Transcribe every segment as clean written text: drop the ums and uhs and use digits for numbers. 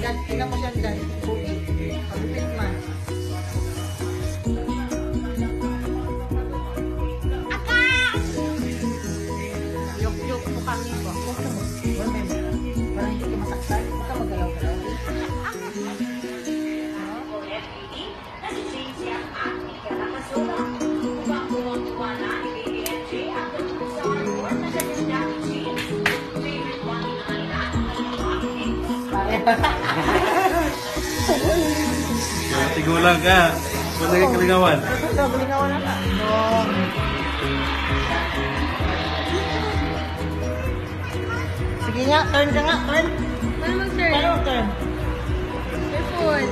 dyan. Tingnan mo siya dyan. Pugi. Pagpit man. Yok-yok mo kami ko. Huwag ka mo. Parang hindi ka masaktan. Huwag ka magalaw-galaw. Tigulang ka. Wala kang kalingawan. Ito, kalingawan na ka. Sige nga, turn ka nga, turn. Paano mag-turn? Paano turn? Careful.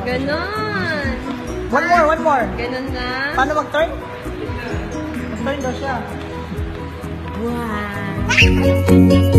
Ganon. One more, one more. Ganon na. Paano mag-turn? Mag-turn daw siya. Wow.